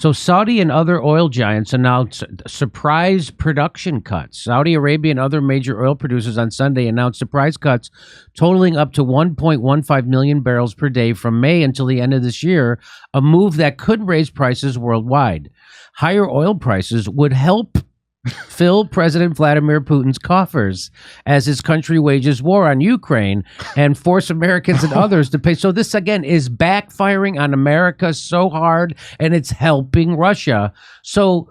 So Saudi and other oil giants announced surprise production cuts. Saudi Arabia and other major oil producers on Sunday announced surprise cuts totaling up to 1.15 million barrels per day from May until the end of this year, a move that could raise prices worldwide. Higher oil prices would help fill President Vladimir Putin's coffers as his country wages war on Ukraine and force Americans and others to pay. So this, again, is backfiring on America so hard, and it's helping Russia. So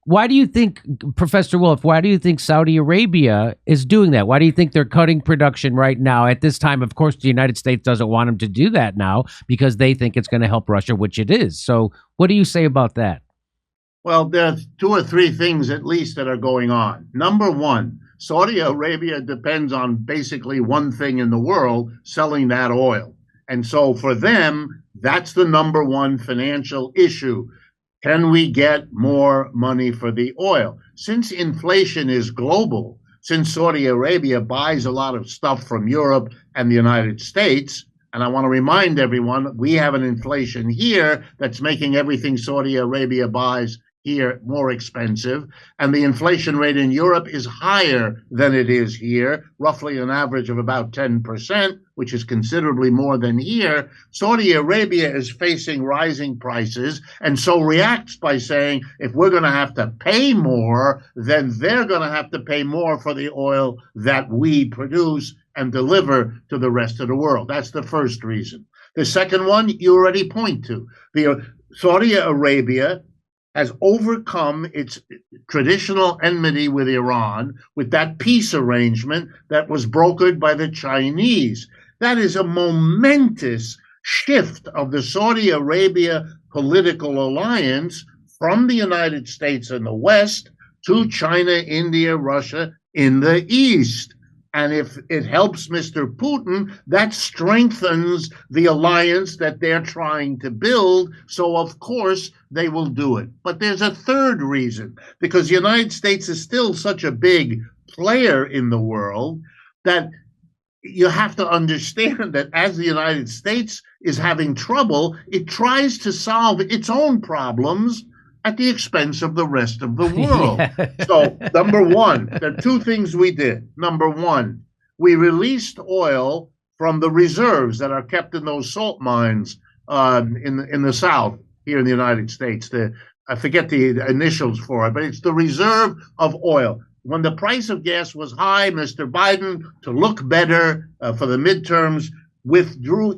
why do you think, Professor Wolff, why do you think Saudi Arabia is doing that? Why do you think they're cutting production right now at this time? Of course, the United States doesn't want them to do that now because they think it's going to help Russia, which it is. So what do you say about that? Well, there are two or three things at least that are going on. Number one, Saudi Arabia depends on basically one thing in the world, selling that oil. And so for them, that's the number one financial issue. Can we get more money for the oil? Since inflation is global, since Saudi Arabia buys a lot of stuff from Europe and the United States, and I want to remind everyone, we have an inflation here that's making everything Saudi Arabia buys here more expensive, and the inflation rate in Europe is higher than it is here, roughly an average of about 10%, which is considerably more than here. Saudi Arabia is facing rising prices and so reacts by saying, if we're going to have to pay more, then they're going to have to pay more for the oil that we produce and deliver to the rest of the world. That's the first reason. The second one you already point to. Saudi Arabia has overcome its traditional enmity with Iran with that peace arrangement that was brokered by the Chinese. That is a momentous shift of the Saudi Arabia political alliance from the United States in the West to China, India, Russia in the East. And if it helps Mr. Putin, that strengthens the alliance that they're trying to build. So, of course, they will do it. But there's a third reason, because the United States is still such a big player in the world that you have to understand that as the United States is having trouble, it tries to solve its own problems at the expense of the rest of the world. Yeah. So, number one, there are two things we did. Number one, we released oil from the reserves that are kept in those salt mines in the South here in the United States. I forget the initials for it, but it's the reserve of oil. When the price of gas was high, Mr. Biden, to look better for the midterms,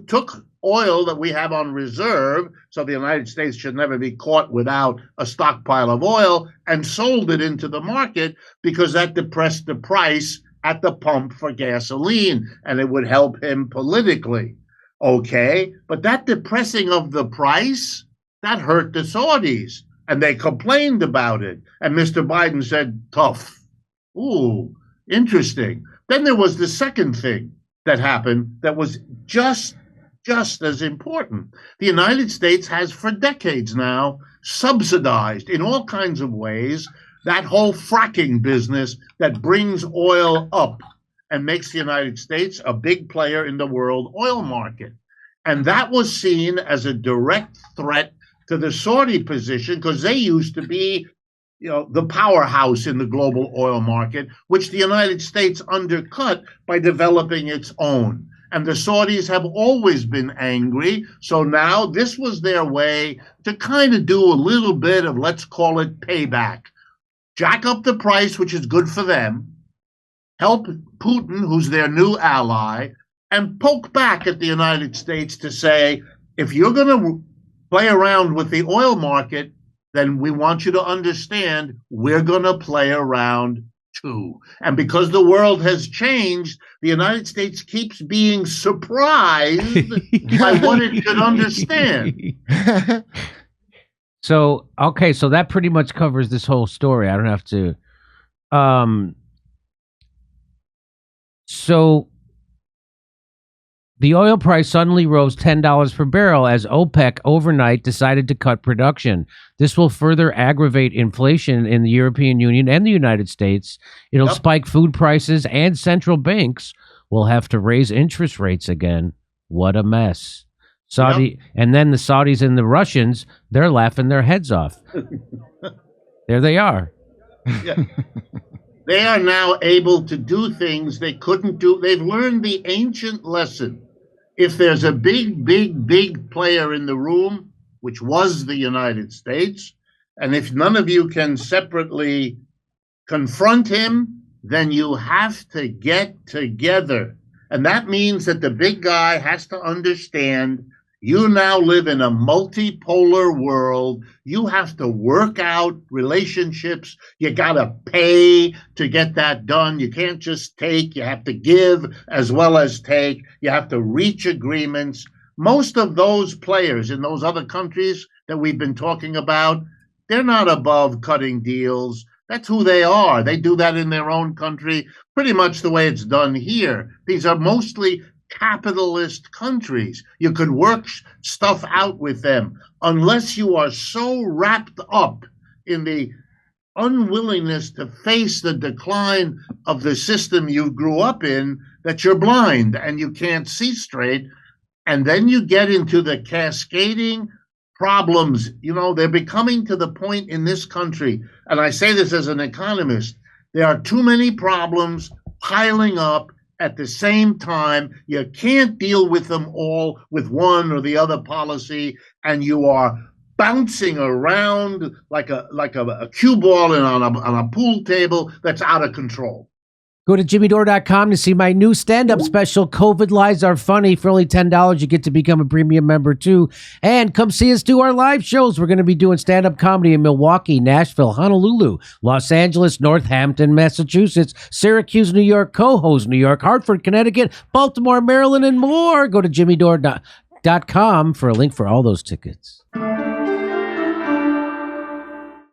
took oil that we have on reserve, so the United States should never be caught without a stockpile of oil, and sold it into the market because that depressed the price at the pump for gasoline, and it would help him politically. Okay, but that depressing of the price, that hurt the Saudis, and they complained about it. And Mr. Biden said, tough. Ooh, interesting. Then there was the second thing that happened that was just as important. The United States has for decades now subsidized in all kinds of ways that whole fracking business that brings oil up and makes the United States a big player in the world oil market. And that was seen as a direct threat to the Saudi position because they used to be, the powerhouse in the global oil market, which the United States undercut by developing its own. And the Saudis have always been angry. So now this was their way to kind of do a little bit of, let's call it payback. Jack up the price, which is good for them. Help Putin, who's their new ally, and poke back at the United States to say, if you're going to play around with the oil market, then we want you to understand we're going to play around too. And because the world has changed, the United States keeps being surprised by what it should understand. So, okay, so that pretty much covers this whole story. I don't have to. So the oil price suddenly rose $10 per barrel as OPEC overnight decided to cut production. This will further aggravate inflation in the European Union and the United States. It'll spike food prices, and central banks will have to raise interest rates again. What a mess. And then the Saudis and the Russians, they're laughing their heads off. There they are. Yeah. They are now able to do things they couldn't do. They've learned the ancient lesson. If there's a big player in the room, which was the United States, and if none of you can separately confront him, then you have to get together. And that means that the big guy has to understand you now live in a multipolar world. You have to work out relationships. You got to pay to get that done. You can't just take. You have to give as well as take. You have to reach agreements. Most of those players in those other countries that we've been talking about, they're not above cutting deals. That's who they are. They do that in their own country, pretty much the way it's done here. These are mostly capitalist countries. You could work stuff out with them unless you are so wrapped up in the unwillingness to face the decline of the system you grew up in that you're blind and you can't see straight. And then you get into the cascading problems. You know, they're becoming to the point in this country, and I say this as an economist, there are too many problems piling up at the same time. You can't deal with them all with one or the other policy, and you are bouncing around like a cue ball on a pool table that's out of control. Go to jimmydore.com to see my new stand-up special, COVID Lies Are Funny. For only $10, you get to become a premium member, too. And come see us do our live shows. We're going to be doing stand-up comedy in Milwaukee, Nashville, Honolulu, Los Angeles, Northampton, Massachusetts, Syracuse, New York, Cohoes, New York, Hartford, Connecticut, Baltimore, Maryland, and more. Go to jimmydore.com for a link for all those tickets.